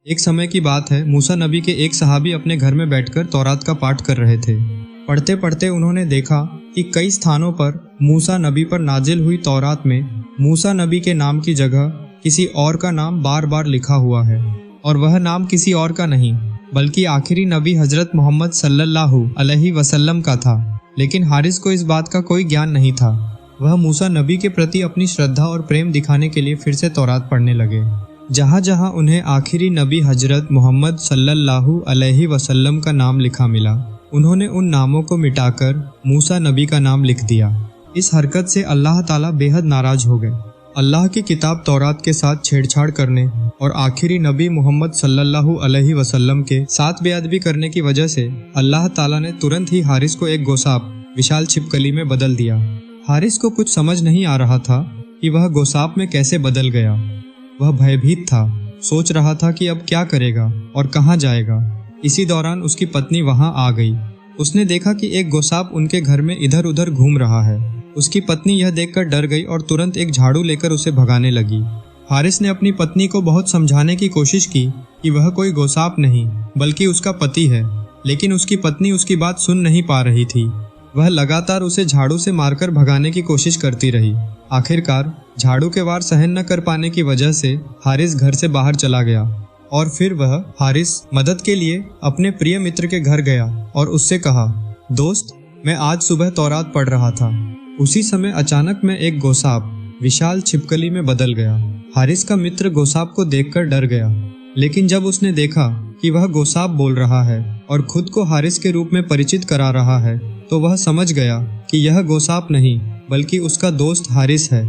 एक समय की बात है, मूसा नबी के एक सहाबी अपने घर में बैठकर तौरात का पाठ कर रहे थे। पढ़ते पढ़ते उन्होंने देखा कि कई स्थानों पर मूसा नबी पर नाजिल हुई तौरात में मूसा नबी के नाम की जगह किसी और का नाम बार बार लिखा हुआ है, और वह नाम किसी और का नहीं बल्कि आखिरी नबी हजरत मोहम्मद सल्लल्लाहु अलैहि वसल्लम का था। लेकिन हारिस को इस बात का कोई ज्ञान नहीं था। वह मूसा नबी के प्रति अपनी श्रद्धा और प्रेम दिखाने के लिए फिर से तौरात पढ़ने लगे। जहाँ जहाँ उन्हें आखिरी नबी हजरत मोहम्मद सल्लल्लाहु अलैहि वसल्लम का नाम लिखा मिला, उन्होंने उन नामों को मिटाकर मूसा नबी का नाम लिख दिया। इस हरकत से अल्लाह ताला बेहद नाराज हो गए। अल्लाह की किताब तौरात के साथ छेड़छाड़ करने और आखिरी नबी मोहम्मद सल्लल्लाहु अलैहि वसल्लम के साथ बेअदबी करने की वजह से अल्लाह ताला ने तुरंत ही हारिस को एक गोसाप विशाल छिपकली में बदल दिया। हारिस को कुछ समझ नहीं आ रहा था कि वह गोसाप में कैसे बदल गया। वह भयभीत था, सोच रहा था कि अब क्या करेगा और कहाँ जाएगा। इसी दौरान उसकी पत्नी वहां आ गई। उसने देखा कि एक गोसाप उनके घर में इधर उधर घूम रहा है। उसकी पत्नी यह देखकर डर गई और तुरंत एक झाड़ू लेकर उसे भगाने लगी। हारिस ने अपनी पत्नी को बहुत समझाने की कोशिश की कि वह कोई गोसाप नहीं बल्कि उसका पति है, लेकिन उसकी पत्नी उसकी बात सुन नहीं पा रही थी। वह लगातार उसे झाड़ू से मारकर भगाने की कोशिश करती रही। आखिरकार झाड़ू के वार सहन न कर पाने की वजह से हारिस घर से बाहर चला गया, और फिर वह हारिस मदद के लिए अपने प्रिय मित्र के घर गया और उससे कहा, दोस्त, मैं आज सुबह तौरात पढ़ रहा था। उसी समय अचानक मैं एक गोसाप विशाल छिपकली में बदल गया। हारिस का मित्र गोसाप को देखकर डर गया, लेकिन जब उसने देखा कि वह गोसाप बोल रहा है और खुद को हारिस के रूप में परिचित करा रहा है, तो वह समझ गया कि यह गोसाप नहीं बल्कि उसका दोस्त हारिस है।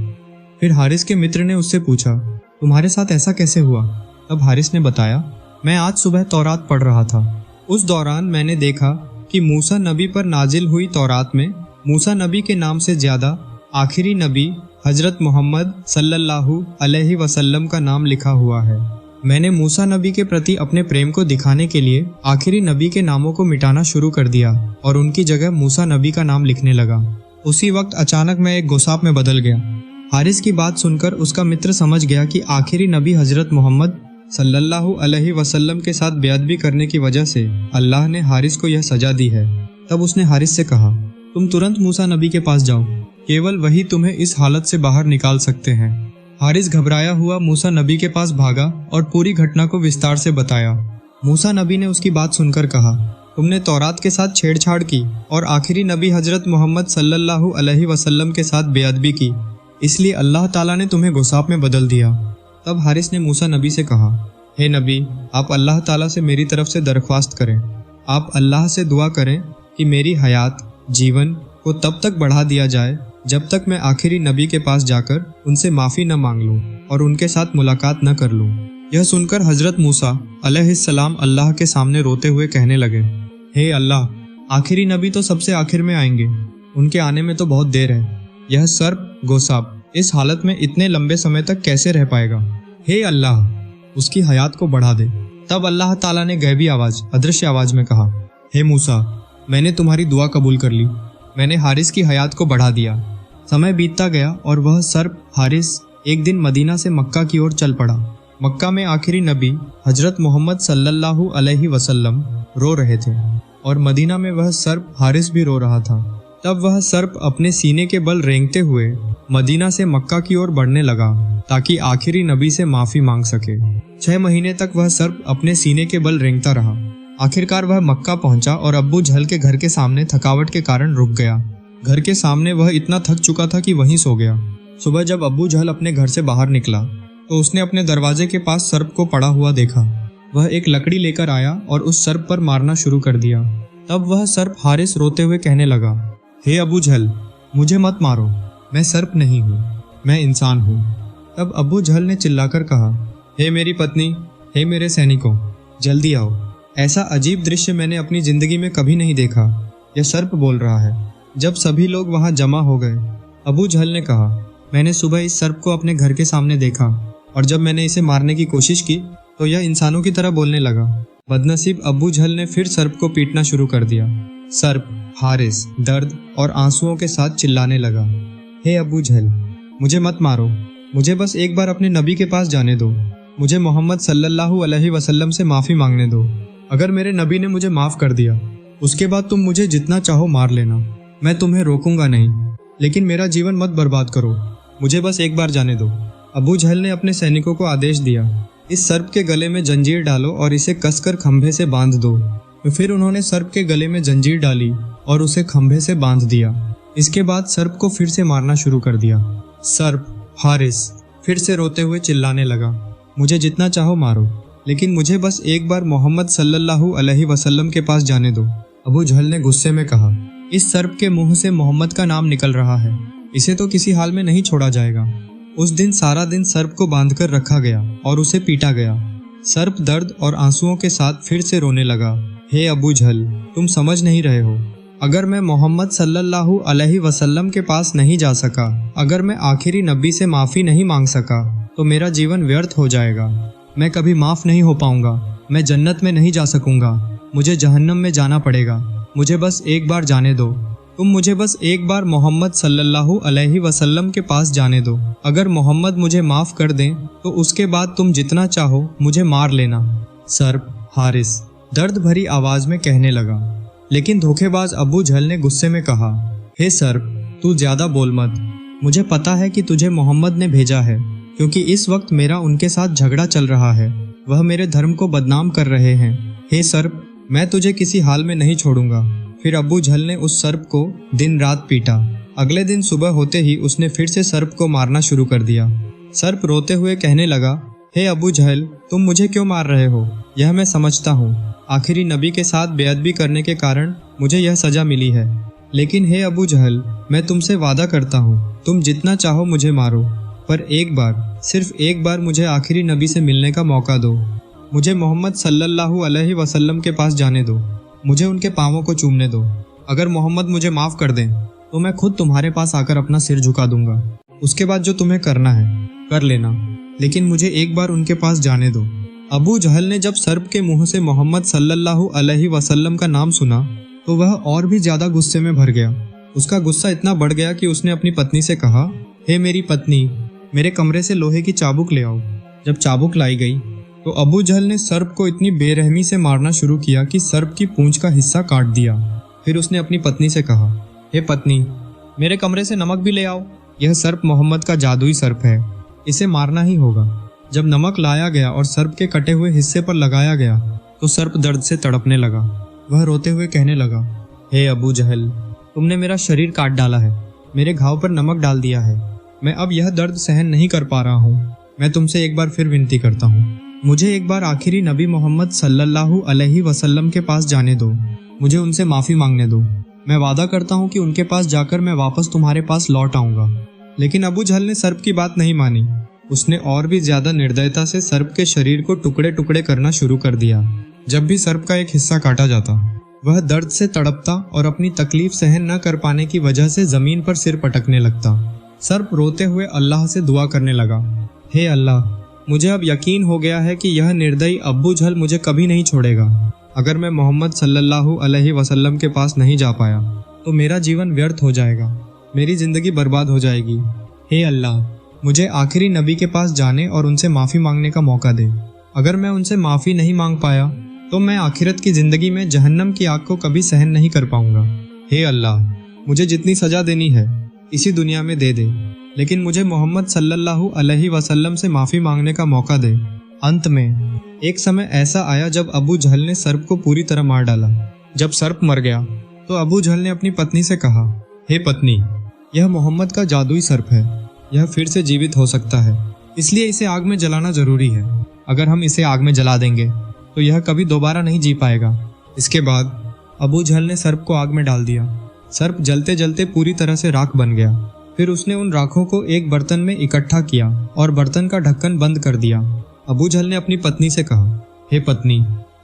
फिर हारिस के मित्र ने उससे पूछा, तुम्हारे साथ ऐसा कैसे हुआ? तब हारिस ने बताया, मैं आज सुबह तौरात पढ़ रहा था। उस दौरान मैंने देखा कि मूसा नबी पर नाजिल हुई तौरात में मूसा नबी के नाम से ज्यादा आखिरी नबी हजरत मोहम्मद सल्लल्लाहु अलैहि वसल्लम का नाम लिखा हुआ है। मैंने मूसा नबी के प्रति अपने प्रेम को दिखाने के लिए आखिरी नबी के नामों को मिटाना शुरू कर दिया और उनकी जगह मूसा नबी का नाम लिखने लगा। उसी वक्त अचानक मैं एक गोसाप में बदल गया। हारिस की बात सुनकर उसका मित्र समझ गया कि आखिरी नबी हजरत मोहम्मद सल्लल्लाहु अलैहि वसल्लम के साथ बेअदबी करने की वजह से अल्लाह ने हारिस को यह सजा दी है। तब उसने हारिस से कहा, तुम तुरंत मूसा नबी के पास जाओ, केवल वही तुम्हें इस हालत से बाहर निकाल सकते हैं। हारिस घबराया हुआ मूसा नबी के पास भागा और पूरी घटना को विस्तार से बताया। मूसा नबी ने उसकी बात सुनकर कहा, तुमने तौरात के साथ छेड़छाड़ की और आखिरी नबी हजरत मोहम्मद सल्लल्लाहु अलैहि वसल्लम के साथ बेअदबी की, इसलिए अल्लाह ताला ने तुम्हें गोसाप में बदल दिया। तब हारिस ने मूसा नबी से कहा, हे नबी, आप अल्लाह ताला से मेरी तरफ से दरख्वास्त करें। आप अल्लाह से दुआ करें कि मेरी हयात जीवन को तब तक बढ़ा दिया जाए जब तक मैं आखिरी नबी के पास जाकर उनसे माफ़ी न मांग लूँ और उनके साथ मुलाकात न कर लूँ। यह सुनकर हजरत मूसा अलैहिस्सलाम अल्लाह के सामने रोते हुए कहने लगे, हे अल्लाह, आखिरी नबी तो सबसे आखिर में आएंगे, उनके आने में तो बहुत देर है। यह सर्प गोसाप इस हालत में इतने लंबे समय तक कैसे रह पाएगा? हे अल्लाह, उसकी हयात को बढ़ा दे। तब अल्लाह ताला ने गैबी आवाज, अदृश्य आवाज में कहा, हे मूसा, मैंने तुम्हारी दुआ कबूल कर ली। मैंने हारिस की हयात को बढ़ा दिया। समय बीतता गया और वह सर्प हारिस एक दिन मदीना से मक्का की ओर चल पड़ा। मक्का में आखिरी नबी हजरत मोहम्मद सल्लल्लाहु अलैहि वसल्लम रो रहे थे और मदीना में वह सर्प हारिस भी रो रहा था। तब वह सर्प अपने सीने के बल रेंगते हुए मदीना से मक्का की ओर बढ़ने लगा ताकि आखिरी नबी से माफी मांग सके। 6 महीने तक वह सर्प अपने सीने के बल रेंगता रहा। आखिरकार वह मक्का पहुंचा और अब्बू झल के घर के सामने थकावट के कारण रुक गया। घर के सामने वह इतना थक चुका था कि वहीं सो गया। सुबह जब अब्बू झल अपने घर से बाहर निकला तो उसने अपने दरवाजे के पास सर्प को पड़ा हुआ देखा। वह एक लकड़ी लेकर आया और उस सर्प पर मारना शुरू कर दिया। तब वह सर्प हारिस रोते हुए कहने लगा, हे अबू झल, मुझे मत मारो, मैं सर्प नहीं हूँ, मैं इंसान हूँ। तब अबू झल ने चिल्लाकर कहा, हे मेरी पत्नी, हे मेरे सैनिकों, जल्दी आओ। ऐसा अजीब दृश्य मैंने अपनी जिंदगी में कभी नहीं देखा। यह सर्प बोल रहा है। जब सभी लोग वहां जमा हो गए, अबू झल ने कहा, मैंने सुबह इस सर्प को अपने घर के सामने देखा और जब मैंने इसे मारने की कोशिश की तो यह इंसानों की तरह बोलने लगा। बदनसीब अबू झल ने फिर सर्प को पीटना शुरू कर दिया। सर्प हारिस दर्द और आंसुओं के साथ चिल्लाने लगा, हे अबू झल, मुझे मत मारो, मुझे बस एक बार अपने नबी के पास जाने दो। मुझे मोहम्मद सल्लल्लाहु अलैहि वसल्लम से माफ़ी मांगने दो। अगर मेरे नबी ने मुझे माफ़ कर दिया, उसके बाद तुम मुझे जितना चाहो मार लेना, मैं तुम्हें रोकूंगा नहीं, लेकिन मेरा जीवन मत बर्बाद करो, मुझे बस एक बार जाने दो। अबू जहल ने अपने सैनिकों को आदेश दिया, इस सर्प के गले में जंजीर डालो और इसे कसकर खंभे से बांध दो। फिर उन्होंने सर्प के गले में जंजीर डाली और उसे खंभे से बांध दिया। इसके बाद सर्प को फिर से मारना शुरू कर दिया। सर्प हारिस फिर से रोते हुए चिल्लाने लगा, मुझे जितना चाहो मारो, लेकिन मुझे बस एक बार मोहम्मद सल्लल्लाहु अलैहि वसल्लम के पास जाने दो। अबू जहल ने गुस्से में कहा, इस सर्प के मुंह से मोहम्मद का नाम निकल रहा है, इसे तो किसी हाल में नहीं छोड़ा जाएगा। उस दिन सारा दिन सर्प को बांधकर रखा गया और उसे पीटा गया। सर्प दर्द और आंसुओं के साथ फिर से रोने लगा, हे अबू जहल, तुम समझ नहीं रहे हो, अगर मैं मोहम्मद सल्लल्लाहु अलैहि वसल्लम के पास नहीं जा सका, अगर मैं आखिरी नबी से माफ़ी नहीं मांग सका, तो मेरा जीवन व्यर्थ हो जाएगा। मैं कभी माफ़ नहीं हो पाऊंगा, मैं जन्नत में नहीं जा सकूंगा, मुझे जहन्नम में जाना पड़ेगा। मुझे बस एक बार जाने दो, तुम मुझे बस एक बार मोहम्मद सल्लल्लाहु अलैहि वसल्लम के पास जाने दो। अगर मोहम्मद मुझे माफ़ कर दें तो उसके बाद तुम जितना चाहो मुझे मार लेना। सर्प हारिस दर्द भरी आवाज़ में कहने लगा। लेकिन धोखेबाज अबू जहल ने गुस्से में कहा, हे सर्प, तू ज़्यादा बोल मत, मुझे पता है कि तुझे मोहम्मद ने भेजा है, क्योंकि इस वक्त मेरा उनके साथ झगड़ा चल रहा है, वह मेरे धर्म को बदनाम कर रहे हैं। हे सर्प, मैं तुझे किसी हाल में नहीं छोड़ूंगा। फिर अबू जहल ने उस सर्प को दिन रात पीटा। अगले दिन सुबह होते ही उसने फिर से सर्प को मारना शुरू कर दिया। सर्प रोते हुए कहने लगा, हे अबू जहल, तुम मुझे क्यों मार रहे हो? यह मैं समझता हूँ, आखिरी नबी के साथ बेअदबी करने के कारण मुझे यह सज़ा मिली है, लेकिन हे अबू जहल, मैं तुमसे वादा करता हूँ, तुम जितना चाहो मुझे मारो, पर एक बार, सिर्फ एक बार मुझे आखिरी नबी से मिलने का मौका दो। मुझे मोहम्मद सल्लल्लाहु अलैहि वसल्लम के पास जाने दो, मुझे उनके पाँवों को चूमने दो। अगर मोहम्मद मुझे माफ़ कर दें तो मैं खुद तुम्हारे पास आकर अपना सिर झुका दूंगा। उसके बाद जो तुम्हें करना है कर लेना, लेकिन मुझे एक बार उनके पास जाने दो। अबू जहल ने जब सर्प के मुंह से मोहम्मद सल्लल्लाहु अलैहि वसल्लम का नाम सुना तो वह और भी ज़्यादा गुस्से में भर गया। उसका गुस्सा इतना बढ़ गया कि उसने अपनी पत्नी से कहा, हे मेरी पत्नी, मेरे कमरे से लोहे की चाबुक ले आओ। जब चाबुक लाई गई तो अबू जहल ने सर्प को इतनी बेरहमी से मारना शुरू किया कि सर्प की पूंछ का हिस्सा काट दिया। फिर उसने अपनी पत्नी से कहा, हे पत्नी, मेरे कमरे से नमक भी ले आओ। यह सर्प मोहम्मद का जादुई सर्प है, इसे मारना ही होगा। जब नमक लाया गया और सर्प के कटे हुए हिस्से पर लगाया गया तो सर्प दर्द से तड़पने लगा। वह रोते हुए कहने लगा, हे अबू जहल, तुमने मेरा शरीर काट डाला है, मेरे घाव पर नमक डाल दिया है, मैं अब यह दर्द सहन नहीं कर पा रहा हूँ। मैं तुमसे एक बार फिर विनती करता हूँ, मुझे एक बार आखिरी नबी मोहम्मद सल्लल्लाहु अलैहि वसल्लम के पास जाने दो, मुझे उनसे माफ़ी मांगने दो। मैं वादा करता हूँ कि उनके पास जाकर मैं वापस तुम्हारे पास लौट आऊँगा। लेकिन अबू जहल ने सर्प की बात नहीं मानी। उसने और भी ज़्यादा निर्दयता से सर्प के शरीर को टुकड़े टुकड़े करना शुरू कर दिया। जब भी सर्प का एक हिस्सा काटा जाता, वह दर्द से तड़पता और अपनी तकलीफ सहन न कर पाने की वजह से ज़मीन पर सिर पटकने लगता। सर्प रोते हुए अल्लाह से दुआ करने लगा, हे अल्लाह, मुझे अब यकीन हो गया है कि यह निर्दयी अबू जहल मुझे कभी नहीं छोड़ेगा। अगर मैं मोहम्मद सल्लल्लाहु अलैहि वसल्लम के पास नहीं जा पाया तो मेरा जीवन व्यर्थ हो जाएगा, मेरी ज़िंदगी बर्बाद हो जाएगी। हे अल्लाह, मुझे आखिरी नबी के पास जाने और उनसे माफ़ी मांगने का मौका दे। अगर मैं उनसे माफ़ी नहीं मांग पाया तो मैं आखिरत की ज़िंदगी में जहन्नम की आग को कभी सहन नहीं कर पाऊंगा। हे अल्लाह, मुझे जितनी सज़ा देनी है इसी दुनिया में दे दे, लेकिन मुझे मोहम्मद सल्लल्लाहु अलैहि वसल्लम से माफ़ी मांगने का मौका दे। अंत में एक समय ऐसा आया जब अबू जहल ने सर्प को पूरी तरह मार डाला। जब सर्प मर गया तो अबू जहल ने अपनी पत्नी से कहा, हे पत्नी, यह मोहम्मद का जादुई सर्प है, यह फिर से जीवित हो सकता है, इसलिए इसे आग में जलाना जरूरी है। अगर हम इसे आग में जला देंगे तो यह कभी दोबारा नहीं जी पाएगा। इसके बाद अबू जहल ने सर्प को आग में डाल दिया। सर्प जलते जलते पूरी तरह से राख बन गया। फिर उसने उन राखों को एक बर्तन में इकट्ठा किया और बर्तन का ढक्कन बंद कर दिया। अबू जहल ने अपनी पत्नी से कहा, हे पत्नी,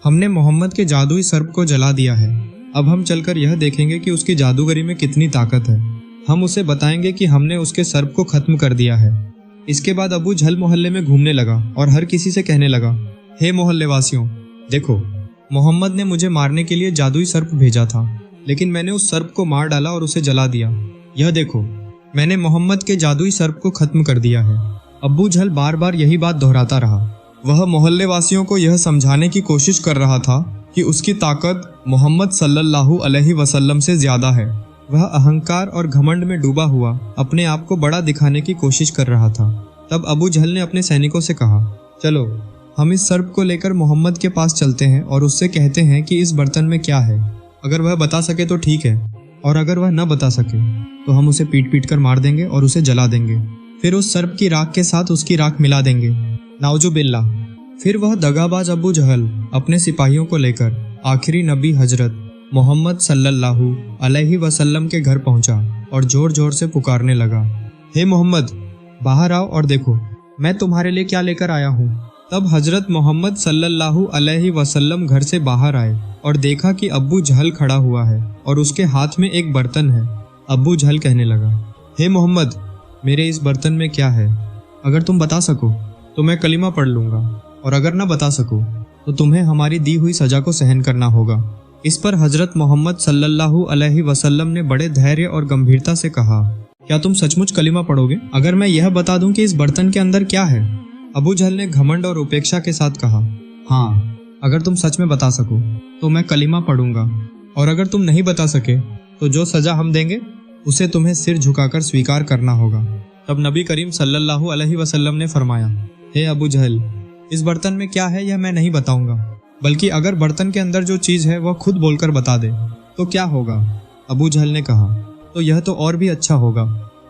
हमने मोहम्मद के जादुई सर्प को जला दिया है, अब हम चलकर यह देखेंगे कि उसकी जादूगरी में कितनी ताकत है। हम उसे बताएंगे कि हमने उसके सर्प को खत्म कर दिया है। इसके बाद अबू जहल मोहल्ले में घूमने लगा और हर किसी से कहने लगा, हे मोहल्ले वासियों, देखो, मोहम्मद ने मुझे मारने के लिए जादुई सर्प भेजा था, लेकिन मैंने उस सर्प को मार डाला और उसे जला दिया। यह देखो, मैंने मोहम्मद के जादुई सर्प को खत्म कर दिया है। अबू जहल बार बार यही बात दोहराता रहा। वह मोहल्ले वासियों को यह समझाने की कोशिश कर रहा था कि उसकी ताकत मोहम्मद सल्लल्लाहु अलैहि वसल्लम से ज्यादा है। वह अहंकार और घमंड में डूबा हुआ अपने आप को बड़ा दिखाने की कोशिश कर रहा था। तब अबू जहल ने अपने सैनिकों से कहा, चलो हम इस सर्प को लेकर मोहम्मद के पास चलते हैं और उससे कहते हैं कि इस बर्तन में क्या है। अगर वह बता सके तो ठीक है, और अगर वह न बता सके तो हम उसे पीट पीट कर मार देंगे और उसे जला देंगे। फिर उस सर्प की राख के साथ उसकी राख मिला देंगे। नाउजुबिल्लाह। फिर वह दगाबाज अबू जहल अपने सिपाहियों को लेकर आखिरी नबी हजरत मोहम्मद सल्लल्लाहु अलैहि वसल्लम के घर पहुंचा और जोर जोर से पुकारने लगा, हे मोहम्मद, बाहर आओ और देखो मैं तुम्हारे लिए क्या लेकर आया हूँ। तब हजरत मोहम्मद सल्लल्लाहु अलैहि वसल्लम घर से बाहर आए और देखा कि अबू जहल खड़ा हुआ है और उसके हाथ में एक बर्तन है। अबू जहल कहने लगा, हे मोहम्मद, मेरे इस बर्तन में क्या है? अगर तुम बता सको तो मैं कलीमा पढ़ लूँगा, और अगर न बता सको तो तुम्हें हमारी दी हुई सजा को सहन करना होगा। इस पर हजरत मोहम्मद सल्लल्लाहु अलैहि वसल्लम ने बड़े धैर्य और गंभीरता से कहा, क्या तुम सचमुच कलीमा पढ़ोगे अगर मैं यह बता दूं कि इस बर्तन के अंदर क्या है? अबू जहल ने घमंड और उपेक्षा के साथ कहा, हाँ, अगर तुम सच में बता सको तो मैं कलीमा पढ़ूंगा, और अगर तुम नहीं बता सके तो जो सजा हम देंगे उसे तुम्हें सिर झुकाकर स्वीकार करना होगा। तब नबी करीम सल्लल्लाहु अलैहि वसल्लम ने फरमाया, हे अबू जहल, इस बर्तन में क्या है यह मैं नहीं बताऊंगा, बल्कि अगर बर्तन के अंदर जो चीज़ है वह खुद बोलकर बता दे तो क्या होगा? अबू जहल ने कहा, तो यह तो और भी अच्छा होगा,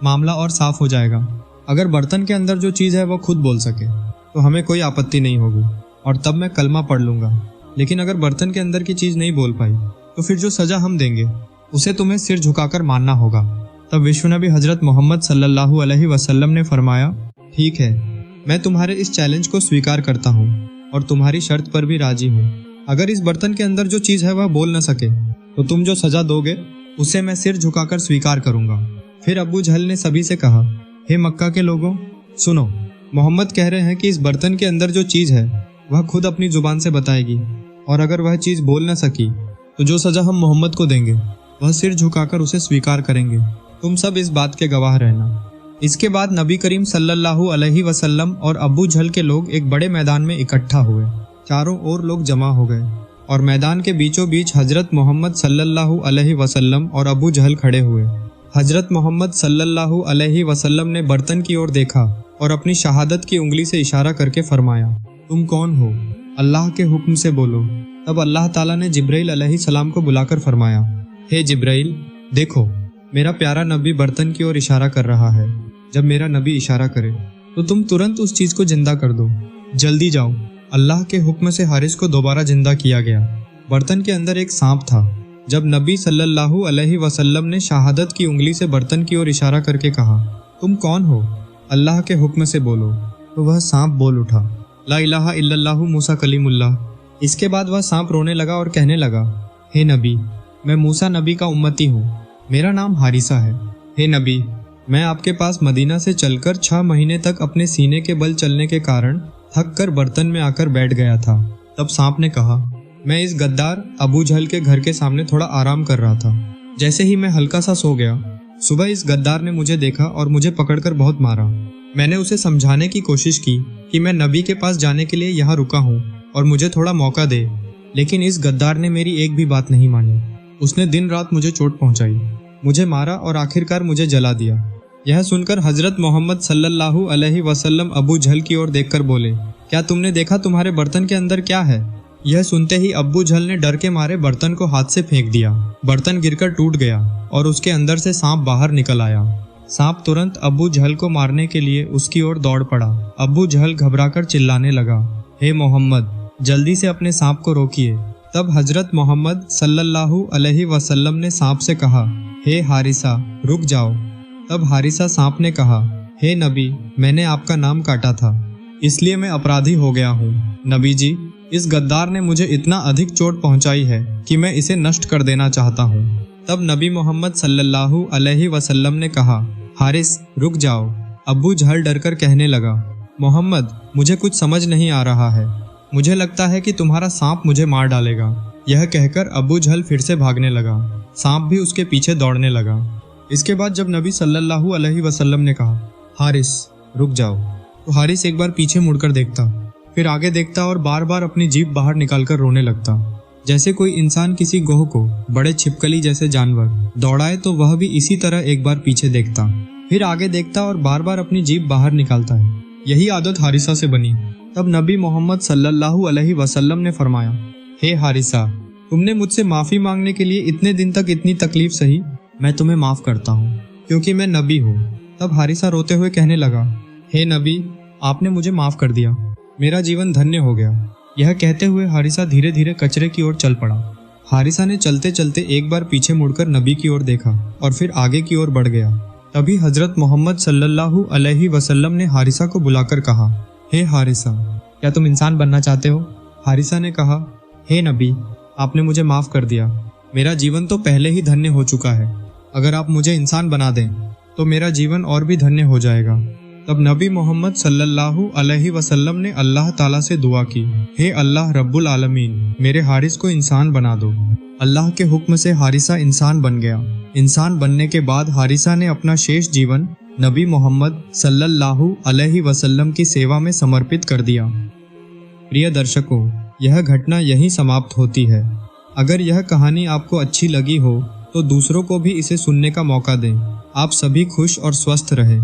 मामला और साफ हो जाएगा। अगर बर्तन के अंदर जो चीज़ है वह खुद बोल सके तो हमें कोई आपत्ति नहीं होगी और तब मैं कलमा पढ़ लूँगा। लेकिन अगर बर्तन के अंदर की चीज़ नहीं बोल पाई तो फिर जो सज़ा हम देंगे उसे तुम्हें सिर झुकाकर मानना होगा। तब विश्व नबी हजरत मोहम्मद सल्लल्लाहु अलैहि वसल्लम ने फरमाया, ठीक है, मैं तुम्हारे इस चैलेंज को स्वीकार करता हूँ और तुम्हारी शर्त पर भी राजी हूँ। अगर इस बर्तन के अंदर जो चीज़ है वह बोल न सके तो तुम जो सजा दोगे उसे मैं सिर झुकाकर स्वीकार करूँगा। फिर अबू जहल ने सभी से कहा, हे मक्का के लोगों, सुनो, मोहम्मद कह रहे हैं कि इस बर्तन के अंदर जो चीज़ है वह खुद अपनी जुबान से बताएगी, और अगर वह चीज़ बोल न सकी तो जो सजा हम मोहम्मद को देंगे वह सिर झुकाकर उसे स्वीकार करेंगे। तुम सब इस बात के गवाह रहना। इसके बाद नबी करीम सल्लल्लाहु अलैहि वसल्लम और अबू जहल के लोग एक बड़े मैदान में इकट्ठा हुए। चारों ओर लोग जमा हो गए और मैदान के बीचों बीच हजरत मोहम्मद सल्लल्लाहु अलैहि वसल्लम और अबू जहल खड़े हुए। हजरत मोहम्मद सल्लल्लाहु अलैहि वसल्लम ने बर्तन की ओर देखा और अपनी शहादत की उंगली से इशारा करके फरमाया, तुम कौन हो? अल्लाह के हुक्म से बोलो। तब अल्लाह ताला ने जिब्राइल अलैहिस्सलाम को बुलाकर फरमाया, हे जिब्राइल, देखो मेरा प्यारा नबी बर्तन की ओर इशारा कर रहा है। जब मेरा नबी इशारा करे तो तुम तुरंत उस चीज को जिंदा कर दो। जल्दी जाओ। अल्लाह के हुक्म से हारिस को दोबारा जिंदा किया गया। बर्तन के अंदर एक सांप था। जब नबी सल्लल्लाहु अलैहि वसल्लम ने शहादत की उंगली से बर्तन की ओर इशारा करके कहा, तुम कौन हो? अल्लाह के हुक्म से बोलो, तो वह सांप बोल उठा, ला इलाहा इल्लल्लाहु मूसा कलीमुल्लाह। इसके बाद वह सांप रोने लगा और कहने लगा, हे नबी, मैं मूसा नबी का उम्मती हूँ, मेरा नाम हारिसा है। हे नबी, मैं आपके पास मदीना से चलकर 6 महीने तक अपने सीने के बल चलने के कारण थक कर बर्तन में आकर बैठ गया था। तब सांप ने कहा, मैं इस गद्दार अबू जहल के घर के सामने थोड़ा आराम कर रहा था। जैसे ही मैं हल्का सा सो गया, सुबह इस गद्दार ने मुझे देखा और मुझे पकड़कर बहुत मारा। मैंने उसे समझाने की कोशिश की कि मैं नबी के पास जाने के लिए यहाँ रुका हूँ और मुझे थोड़ा मौका दे, लेकिन इस गद्दार ने मेरी एक भी बात नहीं मानी। उसने दिन रात मुझे चोट पहुँचाई, मुझे मारा और आखिरकार मुझे जला दिया। यह सुनकर हजरत मोहम्मद सल्लल्लाहु अलैहि वसल्लम अबू जहल की ओर देखकर बोले, क्या तुमने देखा तुम्हारे बर्तन के अंदर क्या है? यह सुनते ही अबू जहल ने डर के मारे बर्तन को हाथ से फेंक दिया। बर्तन गिरकर टूट गया और उसके अंदर से सांप बाहर निकल आया। सांप तुरंत अबू जहल को मारने के लिए उसकी ओर दौड़ पड़ा। अबू जहल घबराकर चिल्लाने लगा, हे मोहम्मद, जल्दी से अपने सांप को रोकिए। तब हजरत मोहम्मद सल्लल्लाहु अलैहि वसल्लम ने सांप से कहा, हे हारिसा, रुक जाओ। तब हारिसा सांप ने कहा, हे नबी, मैंने आपका नाम काटा था, इसलिए मैं अपराधी हो गया हूँ। नबी जी, इस गद्दार ने मुझे इतना अधिक चोट पहुँचाई है कि मैं इसे नष्ट कर देना चाहता हूँ। तब नबी मोहम्मद सल्लल्लाहु अलैहि वसल्लम ने कहा, हारिस, रुक जाओ। अबू जहल डरकर कहने लगा, मोहम्मद, मुझे कुछ समझ नहीं आ रहा है, मुझे लगता है कि तुम्हारा सांप मुझे मार डालेगा। यह कहकर अबू जहल फिर से भागने लगा। सांप भी उसके पीछे दौड़ने लगा। इसके बाद जब नबी सल्लल्लाहु अलैहि वसल्लम ने कहा, हारिस, रुक जाओ, तो हारिस एक बार पीछे मुड़कर देखता, फिर आगे देखता और बार बार अपनी जीभ बाहर निकालकर रोने लगता। जैसे कोई इंसान किसी गोह को बड़े छिपकली जैसे जानवर दौड़ाए तो वह भी इसी तरह एक बार पीछे देखता, फिर आगे देखता और बार बार अपनी जीभ बाहर निकालता है। यही आदत हारिसा से बनी। तब नबी मोहम्मद सल्लल्लाहु अलैहि वसल्लम ने फरमाया, हे हारिसा, तुमने मुझसे माफ़ी मांगने के लिए इतने दिन तक इतनी तकलीफ सही, मैं तुम्हें माफ़ करता हूँ क्योंकि मैं नबी हूँ। तब हारिसा रोते हुए कहने लगा, हे नबी, आपने मुझे माफ़ कर दिया, मेरा जीवन धन्य हो गया। यह कहते हुए हारिसा धीरे धीरे कचरे की ओर चल पड़ा। हारिसा ने चलते चलते एक बार पीछे मुड़कर नबी की ओर देखा और फिर आगे की ओर बढ़ गया। तभी हजरत मोहम्मद सल्लल्लाहु अलैहि वसल्लम ने हारिसा को बुलाकर कहा, हे हारिसा, क्या तुम इंसान बनना चाहते हो? हारिसा ने कहा, हे नबी, आपने मुझे माफ़ कर दिया, मेरा जीवन तो पहले ही धन्य हो चुका है। अगर आप मुझे इंसान बना दें तो मेरा जीवन और भी धन्य हो जाएगा। तब नबी मोहम्मद सल्लल्लाहु अलैहि वसल्लम ने अल्लाह ताला से दुआ की, हे अल्लाह रब्बुल आलमीन, मेरे हारिस को इंसान बना दो। अल्लाह के हुक्म से हारिसा इंसान बन गया। इंसान बनने के बाद हारिसा ने अपना शेष जीवन नबी मोहम्मद सल्लल्लाहु अलैहि वसल्लम की सेवा में समर्पित कर दिया। प्रिय दर्शकों, यह घटना यहीं समाप्त होती है। अगर यह कहानी आपको अच्छी लगी हो तो दूसरों को भी इसे सुनने का मौका दें। आप सभी खुश और स्वस्थ रहें।